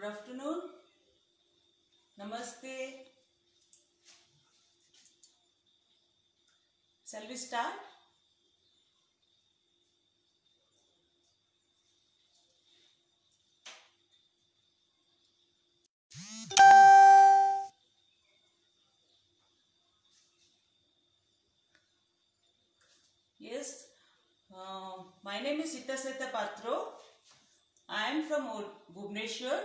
Good afternoon. Namaste. Shall we start? Yes. My name is Sitaseta Patro. I am from Bhubaneswar,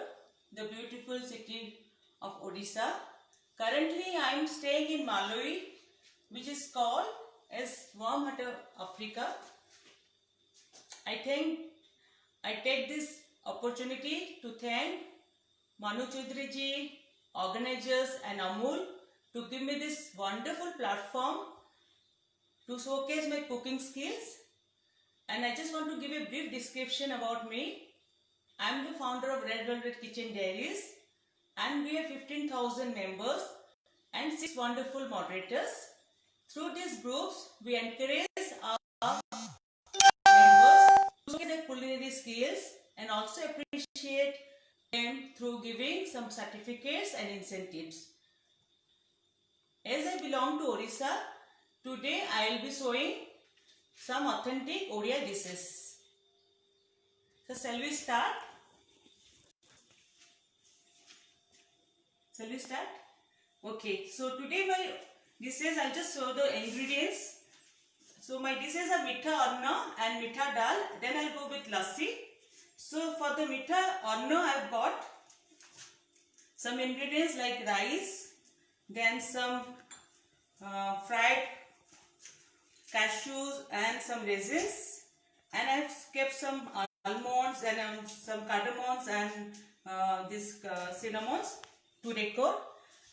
the beautiful city of Odisha. Currently, I am staying in Malawi, which is called as Warm Heart of Africa. I take this opportunity to thank Manu Chaudhary ji, organizers and Amul to give me this wonderful platform to showcase my cooking skills. And I just want to give a brief description about me. I am the founder of Red Velvet Kitchen Diaries and we have 15,000 members and 6 wonderful moderators. Through these groups, we encourage our members to showcase their culinary skills and also appreciate them through giving some certificates and incentives. As I belong to Orissa, today I will be showing some authentic Odia dishes. So shall we start? Shall we start? Okay, so today my dishes, I'll just show the ingredients. So my dishes are mitha arna and mitha dal. Then I'll go with lassi. So for the mitha arna, I've got some ingredients like rice, then some fried cashews and some raisins, and I've kept some almonds and some cardamoms and cinnamons to decor.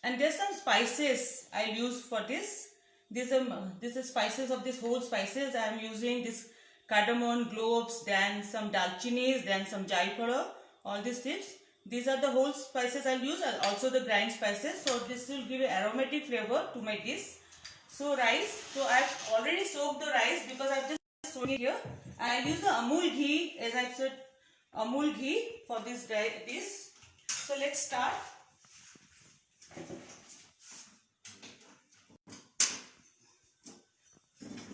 And there's some spices I'll use for this. This is spices of this whole spices. I'm using this cardamom cloves, then some dalchinis, then some jaipura, all these tips. These are the whole spices I'll use, and also the grind spices. So this will give an aromatic flavor to my dish. So rice. So I've already soaked the rice because I've just soaked it here. And I use the Amul ghee, as I've said, Amul ghee for this dish. So let's start.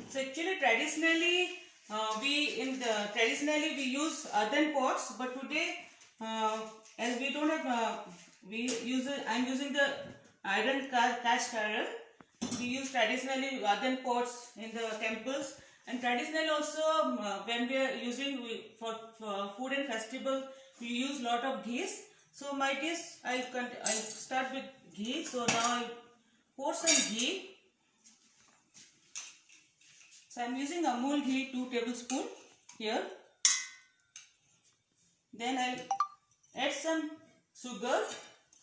So actually, traditionally we use earthen pots, but today as we don't have I'm using the iron cast iron. We use traditionally earthen pots in the temples, and traditionally also when we are using for food and festival, we use lot of ghees. So my dish, I'll start with ghee. So now I'll pour some ghee. So I am using Amul ghee 2 tablespoons here. Then I will add some sugar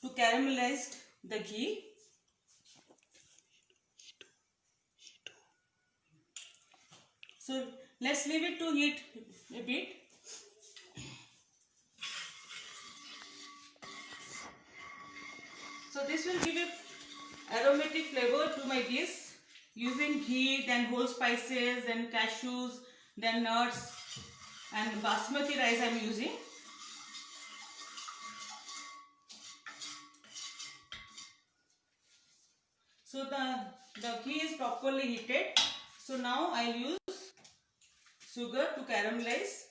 to caramelize the ghee. So let's leave it to heat a bit. So this will give a aromatic flavor to my dish. Using ghee, then whole spices, then cashews, then nuts, and basmati rice I am using. So the ghee is properly heated. So now I will use sugar to caramelize.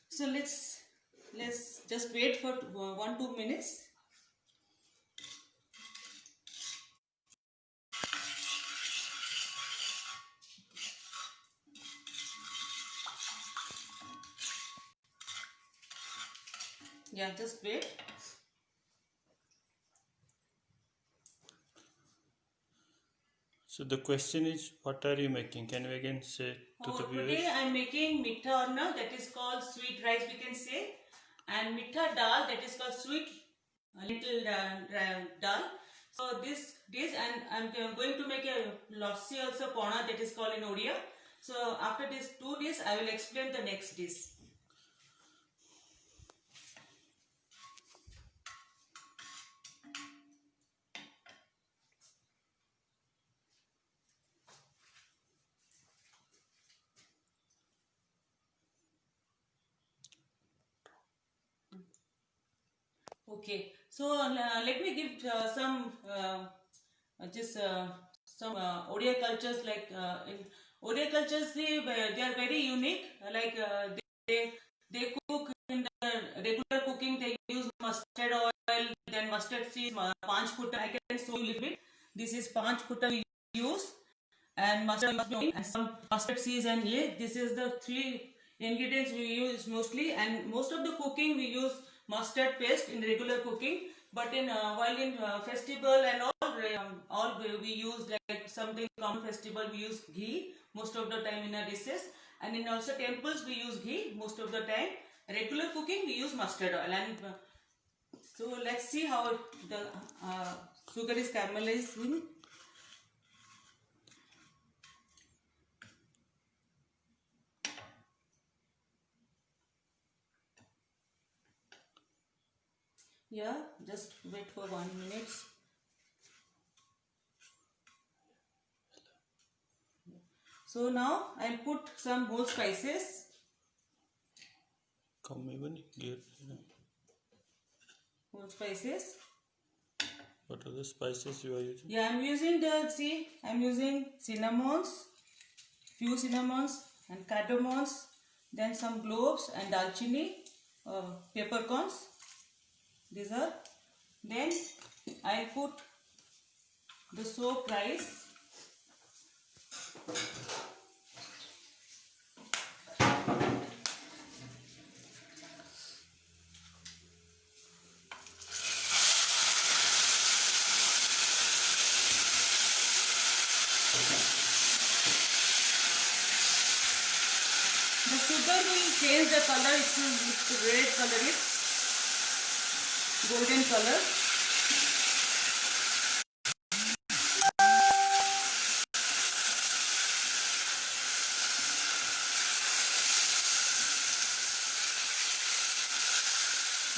So let's just wait for 1-2 minutes. Yeah, just wait. So the question is, what are you making? Can you again say to the viewers? Today I am making mitha arna, that is called sweet rice we can say, and mitha dal, that is called sweet little dal. So this and I am going to make a lassi also pona, that is called in Odia. So after these 2 dishes I will explain the next dish. Okay, so let me give some Odia cultures. Like in Odia cultures, they are very unique. They they cook in the regular cooking. They use mustard oil, then mustard seeds, panch putta. I can show you a little bit. This is panch putta we use, and mustard oil and some mustard seeds, and yeah, this is the three ingredients we use mostly. And most of the cooking we use mustard paste in regular cooking, but in while in festival and all we use, like something common festival, we use ghee most of the time in our dishes, and in also temples we use ghee most of the time. Regular cooking we use mustard oil. And so let's see how the sugar is caramelizing. Yeah, just wait for 1 minute. So now I'll put some whole spices. Come even here. Whole spices. What are the spices you are using? Yeah, I'm using cinnamons, few cinnamons and cardamoms, then some cloves and dalchini, peppercorns. These are. Then I'll put the soaked rice. The sugar will change the color. It's red color, it's golden color.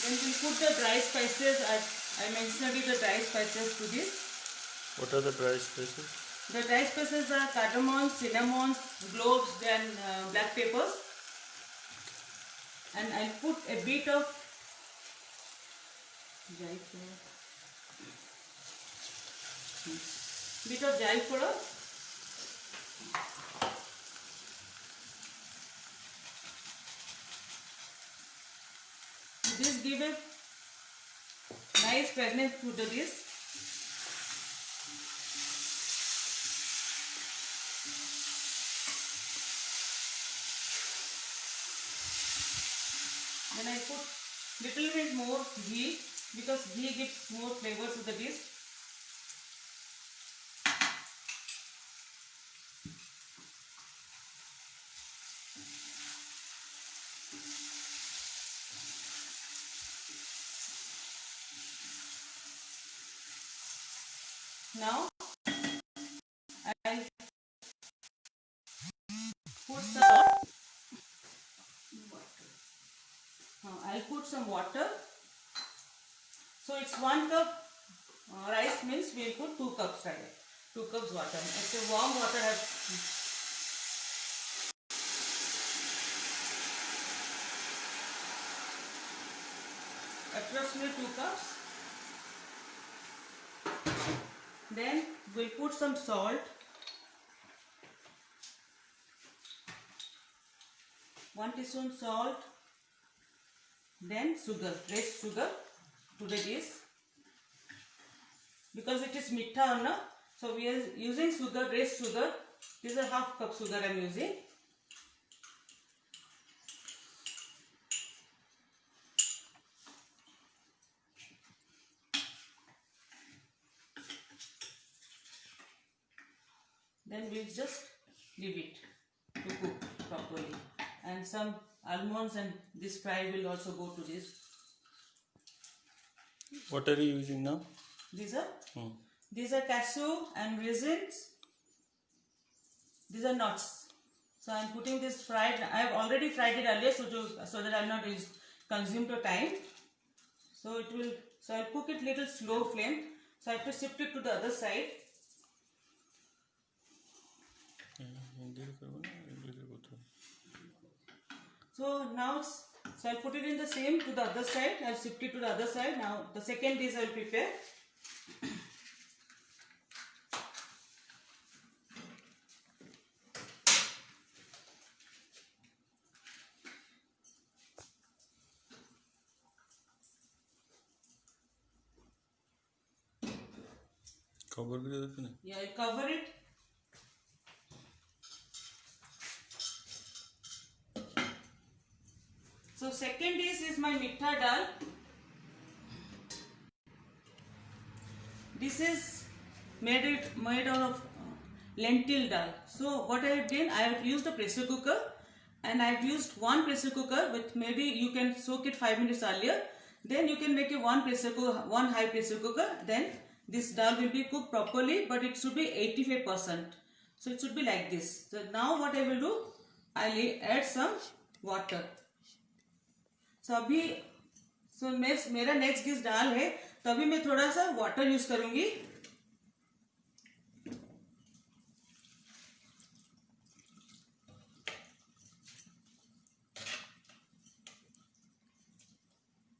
Then we put the dry spices. I mentioned the dry spices to this. What are the dry spices? The dry spices are cardamoms, cinnamons, cloves, then black peppers. And I'll put a bit of jai powder. This give a nice fragrance to the dish. Then I put little bit more ghee, because ghee gives more flavor to the dish. Now I'll put some water. So it's 1 cup rice, means we'll put 2 cups rice. 2 cups water. It's a warm water. Approximately 2 cups. Then we'll put some salt. 1 teaspoon salt. Then sugar, raised sugar to the dish. Because it is mitha, na? So we are using sugar, raised sugar. This is a half cup sugar I am using. Then we'll just leave it to cook properly. And some almonds and this fry will also go to this. What are you using now? These are cashew and raisins. These are nuts. So I am putting this fried. I have already fried it earlier, so that I will not consume the time. So it will. So I'll cook it little slow flame. So I have to shift it to the other side. So now, so So I'll put it in the same to the other side. I'll shift it to the other side. Now the second dish I'll prepare. cover कर देते ना. Yeah, I'll cover it. So second dish is my mitha dal. This is made out of lentil dal. So what I have done, I have used a pressure cooker, and I have used one pressure cooker with, maybe you can soak it 5 minutes earlier. Then you can make a one high pressure cooker. Then this dal will be cooked properly, but it should be 85%. So it should be like this. So now what I will do, I will add some water. So अभी मेरा next dish दाल है, तो अभी मैं थोड़ा सा water use करूंगी.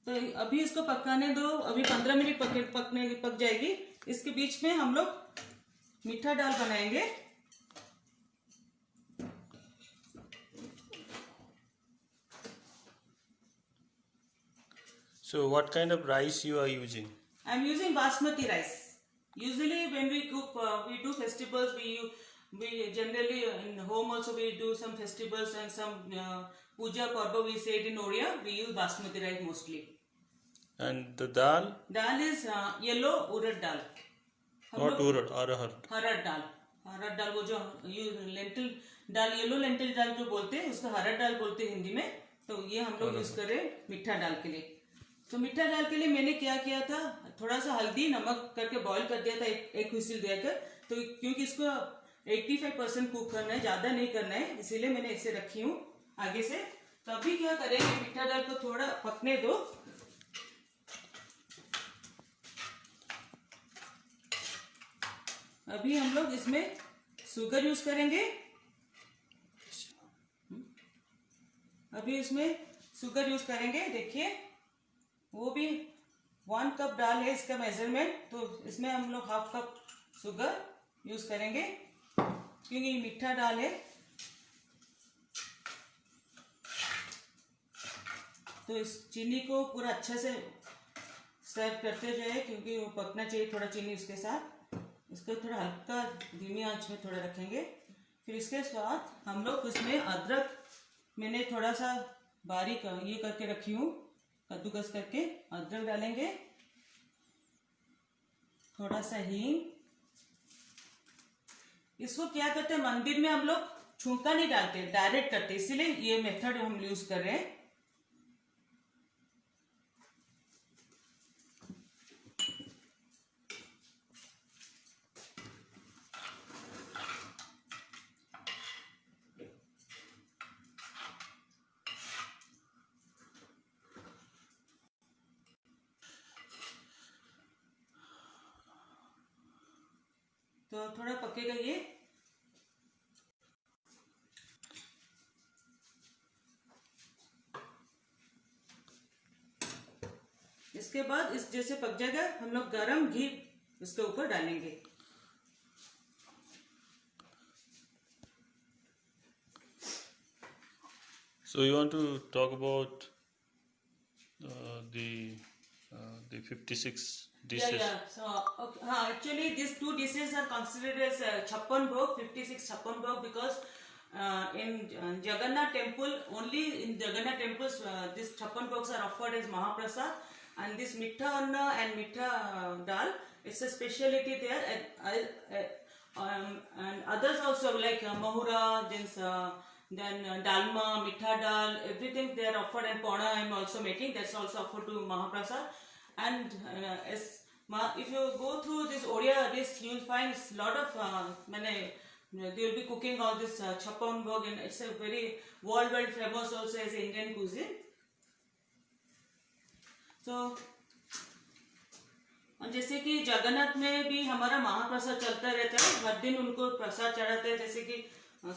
तो अभी इसको पकाने दो. अभी 15 मिनट पक जाएगी. इसके बीच में हम लोग मीठा दाल बनाएंगे. So what kind of rice you are using? I am using basmati rice. Usually when we cook, we do festivals. We generally in home also we do some festivals and some puja parva. We say it in Odia. We use basmati rice mostly. And the dal? Dal is yellow urad dal. Not urad, arahar. हरड़ दाल. हरड़ दाल वो जो lentil दाल, yellow lentil दाल जो बोलते हैं, उसको हरड़ दाल बोलते हैं हिंदी में. तो ये हम लोग यूज कर रहे हैं मीठा दाल के लिए. तो मीठा दाल के लिए मैंने क्या किया था, थोड़ा सा हल्दी नमक करके बॉईल कर दिया था एक व्हिसिल देकर. तो क्योंकि इसको 85% कुक करना है, ज्यादा नहीं करना है, इसीलिए मैंने इसे रखी हूँ आगे से. तो अभी क्या करेंगे, मीठा दाल को थोड़ा पकने दो. अभी हम लोग इसमें शुगर यूज करेंगे. अभी इसमें शुगर यूज करेंगे. देखिए वो भी 1 कप दाल है इसका मेजरमेंट, तो इसमें हम लोग हाफ कप शुगर यूज करेंगे क्योंकि मीठा दाल है. तो इस चीनी को पूरा अच्छे से सर्व करते जाए, क्योंकि वो पकना चाहिए थोड़ा चीनी उसके साथ. इसको थोड़ा हल्का धीमी आंच में थोड़ा रखेंगे. फिर इसके बाद हम लोग उसमें अदरक मैंने थोड़ा सा बारीक ये करके रखी हूँ, कद्दूकस करके अदरक डालेंगे. थोड़ा सा हींग. इसको क्या करते हैं, मंदिर में हम लोग छूंका नहीं डालते, डायरेक्ट करते, इसीलिए ये मेथड हम यूज कर रहे हैं. तो थोड़ा पकेगा ये. इसके बाद इस जैसे पक जाएगा, हम लोग गरम घी इसके ऊपर डालेंगे. So you want to talk about the 56 dishes? Yeah. So okay, actually these two dishes are considered as Chappan Bhog, 56 Chappan Bhog, because in Jagannath temple, only in Jagannath temples these Chappan Bhogs are offered as Mahaprasad, and this Mitha Anna and Mitha Dal, it's a speciality there. And others also like Mahura, then Dalma, Mitha Dal, everything they are offered, and Pona I am also making, that's also offered to Mahaprasad. And if you go through this Odia dish, you will find a lot of they will be cooking all this Chappan Bhog, and it's a very worldwide famous also as Indian cuisine. So जैसे कि जगन्नाथ में भी हमारा महाप्रसाद चलता रहता है, हर दिन उनको प्रसाद चढ़ाते हैं. जैसे कि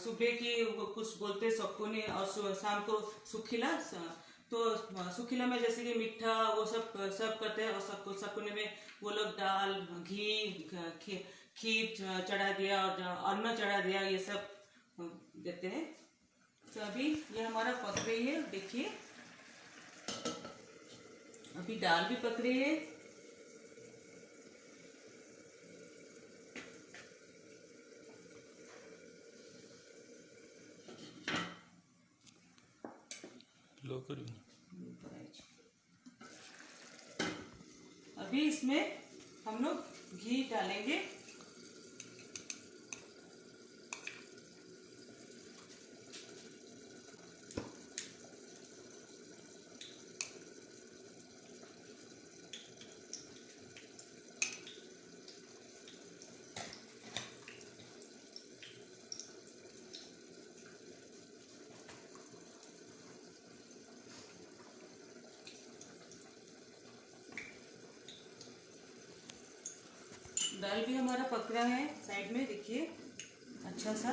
सुबह की कुछ बोलते हैं सकुनी, और शाम को सुखिला, तो सुखीला में जैसे कि मीठा वो सब सर्व करते हैं, और सबको सबकोने में वो लोग दाल, घी, खीर चढ़ा दिया और अन्न चढ़ा दिया, ये सब देते हैं। तो अभी ये हमारा पक रही है, देखिए अभी दाल भी पक रही है। लो करो। अभी इसमें हम लोग घी डालेंगे। दाल भी हमारा पक रहा है, साइड में देखिए अच्छा सा।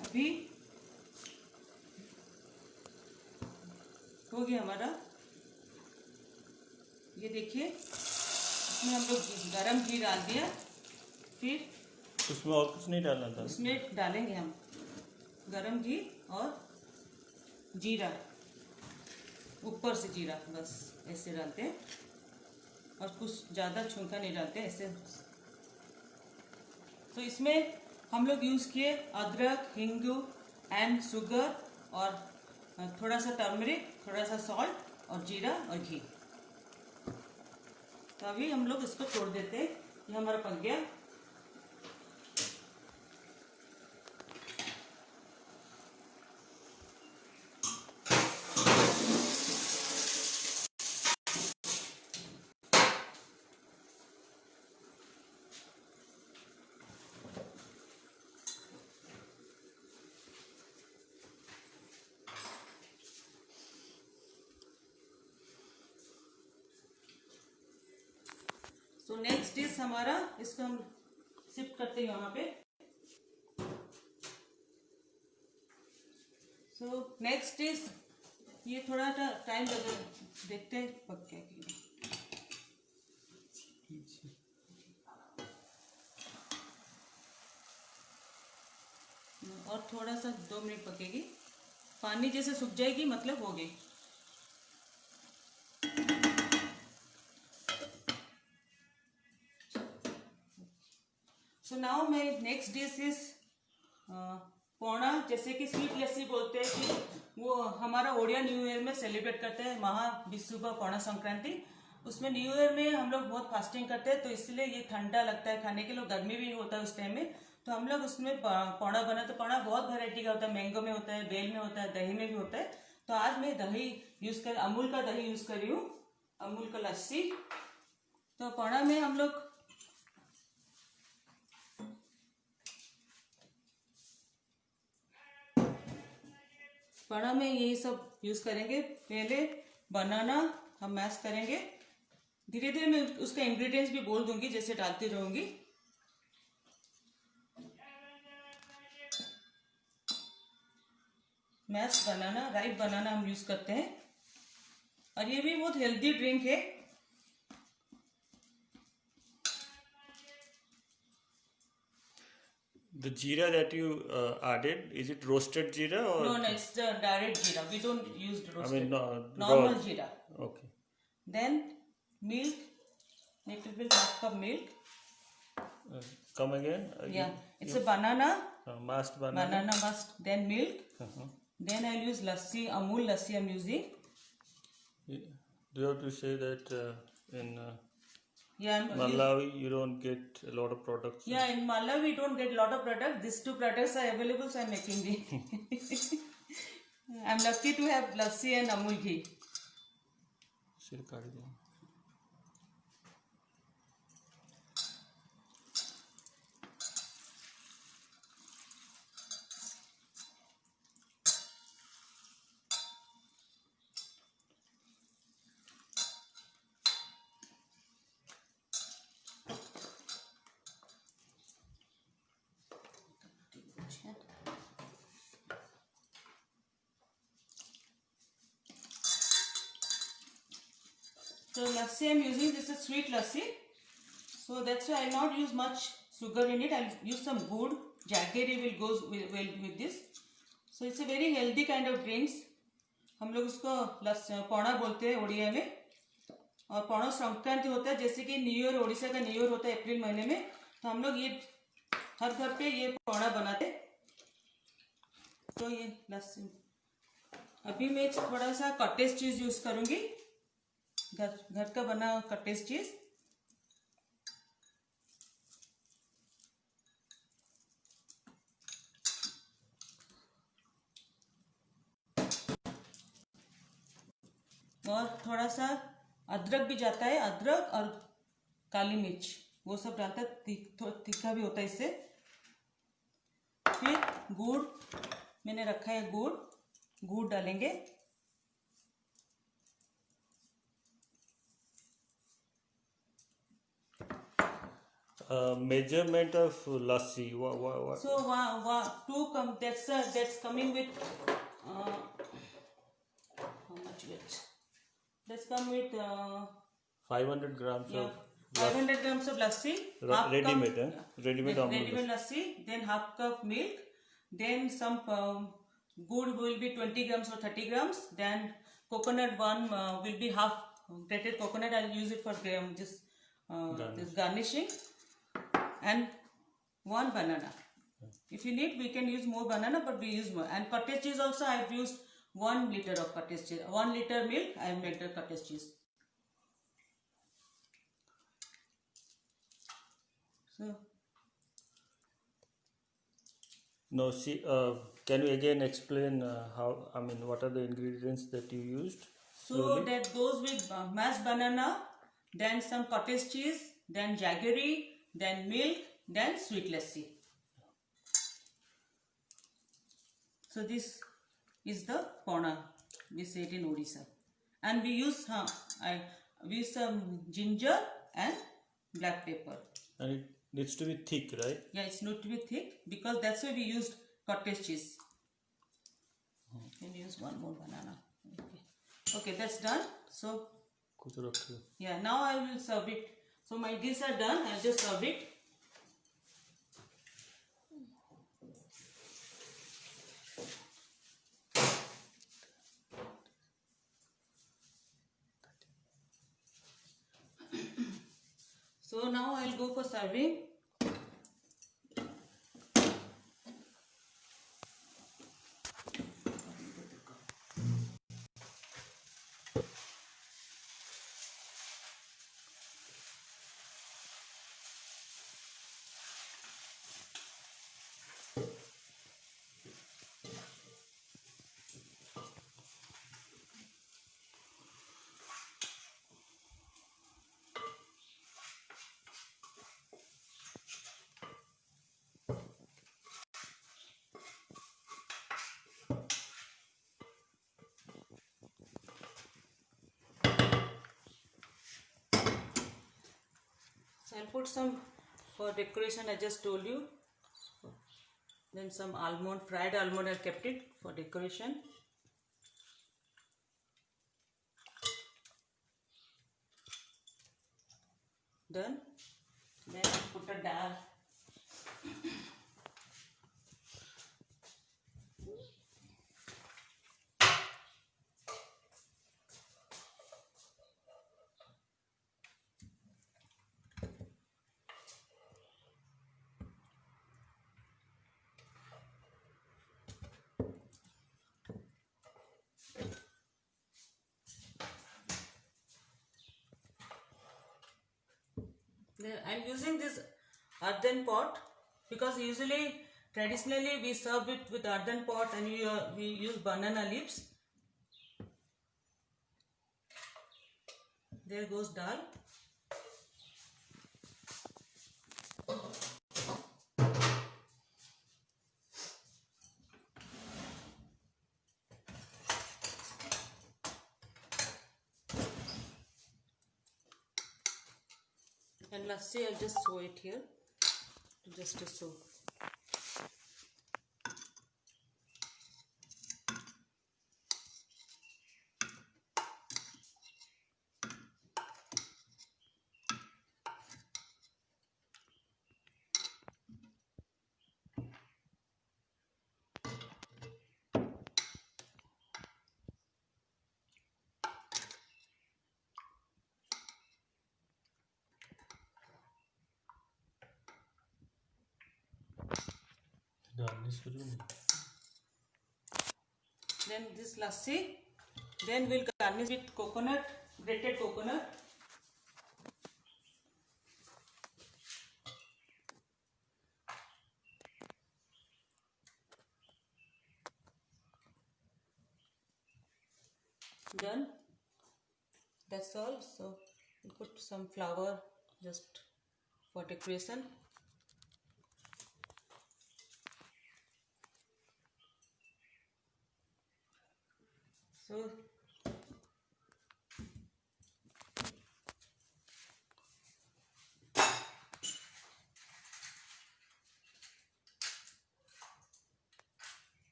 अभी हो गया हमारा, ये देखिए इसमें हम लोग गरम घी डाल दिया। फिर उसमें और कुछ नहीं डालना था? उसमें डालेंगे हम गरम घी और जीरा, ऊपर से जीरा, बस ऐसे डालते हैं और कुछ ज़्यादा छौंका नहीं डालते ऐसे। तो इसमें हम लोग यूज़ किए अदरक, हिंगू एंड शुगर और थोड़ा सा टर्मरिक, थोड़ा सा सॉल्ट और जीरा और घी। तो अभी हम लोग इसको छोड़ देते हैं, ये हमारा पक गया। तो नेक्स्ट डिश हमारा, इसको हम शिफ्ट करते हैं यहाँ पे। सो नेक्स्ट डिश, ये थोड़ा टाइम लगे, देखते हैं पक क्या कि और थोड़ा सा 2 मिनट पकेगी। पानी जैसे सूख जाएगी मतलब हो गई। So now my next dish is pana, जैसे कि स्वीट लस्सी बोलते हैं कि वो हमारा ओडिया न्यू ईयर में सेलिब्रेट करते हैं, महाविषुव पोणा संक्रांति। उसमें न्यू ईयर में हम लोग बहुत फास्टिंग करते हैं, तो इसलिए ये ठंडा लगता है खाने के लिए, गर्मी भी होता है उस टाइम में। तो हम लोग उसमें पोणा बना, तो पोणा बहुत वैरायटी का होता है, मैंगो में होता है, बेल में होता है, दही में भी होता है। तो आज मैं दही यूज कर, अमूल का दही यूज कर रही हूँ, अमूल का लस्सी। तो पोणा में हम लोग पोणा में यही सब यूज करेंगे। पहले बनाना हम मैश करेंगे, धीरे धीरे मैं उसका इंग्रेडिएंट्स भी बोल दूंगी, जैसे डालती रहूंगी। मैश बनाना, राइप बनाना हम यूज करते हैं, और ये भी बहुत हेल्दी ड्रिंक है। The jeera that you added, is it roasted jeera or? No, it's the direct jeera. We don't use roasted. I mean, normal raw. jeera. Okay. Then milk, little bit half cup milk. Come again? Yeah, it's a banana. Mashed banana. Banana mashed. Then milk. Uh-huh. Then I'll use lassi, Amul lassi I'm using. Do you have to say that in Yeah, Malawi you don't get a lot of products? Yeah, in Malawi we don't get a lot of products. These 2 products are available, so I'm making the. I'm lucky to have lassi and Amul ghee. सिर काट दिया। So lassi I am using, this is sweet lassi. So that's why I will not use much sugar in it. I will use some good. Jaggery will go well with this. So it's a very healthy kind of drinks. हम लोग उसको पौना बोलते हैं उड़िया में. और पौना संक्रांति होता है, जैसे कि न्यू ईयर, उड़ीसा का न्यू ईयर होता है अप्रैल महीने में. तो हम लोग ये हर घर पे ये पौना बनाते. तो ये लस्सी. अभी मैं थोड़ा सा कटेज चीज यूज करूंगी, घर का बना कटेज चीज. और थोड़ा सा अदरक भी जाता है, अदरक और काली मिर्च वो सब डालता है, तीखा भी होता है इससे. फिर गुड़ मैंने रखा है, गुड़ डालेंगे. Measurement of lassi. What? So that's coming with how much weight? That's come with 500 grams yeah, of 500 grams of lassi. ready-made, ready-made almond Ready-made lassi. Then half cup milk. Then some good will be 20 grams or 30 grams. Then coconut one will be half grated coconut. I'll use it for this garnishing. And one banana. If you need, we can use more banana, but we use more. And cottage cheese also, I have used 1 liter of cottage cheese. 1 liter milk, I have made the cottage cheese. So. No, see, can you again explain what are the ingredients that you used? So slowly? that goes with mashed banana, then some cottage cheese, then jaggery, then milk, then sweet lassi. So this is the pona we say it in Odisha, and we use some ginger and black pepper. And it needs to be thick, right? Yeah, it's not to be thick because that's why we used cottage cheese. Can use one more banana. Okay, that's done. So yeah, now I will serve it. So my dishes are done. I'll just serve it. So now I'll go for serving. So I'll put some for decoration, I just told you. Then some almond, fried almond, I kept it for decoration. Done. Then I put a dal. I'm using this earthen pot because traditionally we serve it with earthen pot and we use banana leaves. There goes dal. And lassi, I'll just soak it here, just to soak. Then this lassi. Then we'll garnish with coconut, grated coconut. Done. That's all. So we'll put some flour just for decoration. So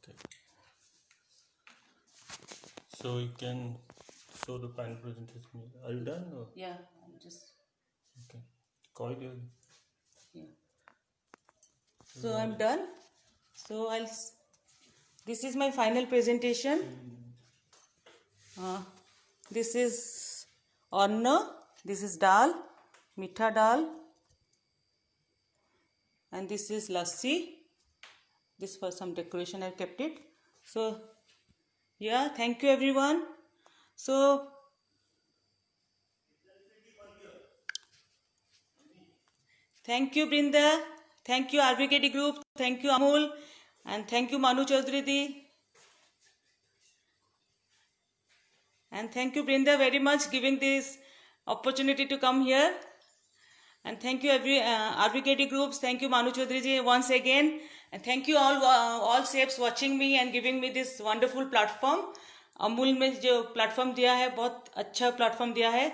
Okay. So you can show the final presentation. Are you done? Or? yeah, I'll just Okay. Coil your. yeah. So I'm done. So this is my final presentation. This is anna, this is dal, mitha dal, and this is lassi. This for some decoration I kept it. So yeah, thank you everyone. So thank you Brinda, thank you RVKD group, thank you Amul, and thank you Manu Chaudhary Di. And thank you Brinda very much giving this opportunity to come here. And thank you every RVKD groups. Thank you Manu Chaudhary ji once again. And thank you all chefs watching me and giving me this wonderful platform. Amul में जो platform दिया है बहुत अच्छा platform दिया है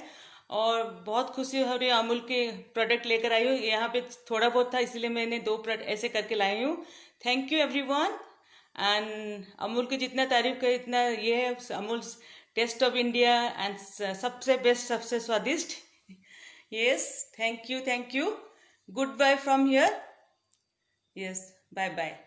और बहुत खुशी हो रही है अमूल के प्रोडक्ट लेकर आई हूँ यहाँ पे थोड़ा बहुत था इसलिए मैंने 2 प्रोडक्ट ऐसे करके लाई हूँ thank you everyone and Amul की जितना तारीफ करे इतना ये है Amul taste of India and सबसे बेस्ट सबसे स्वादिष्ट Yes, thank you. Goodbye from here. Yes, bye.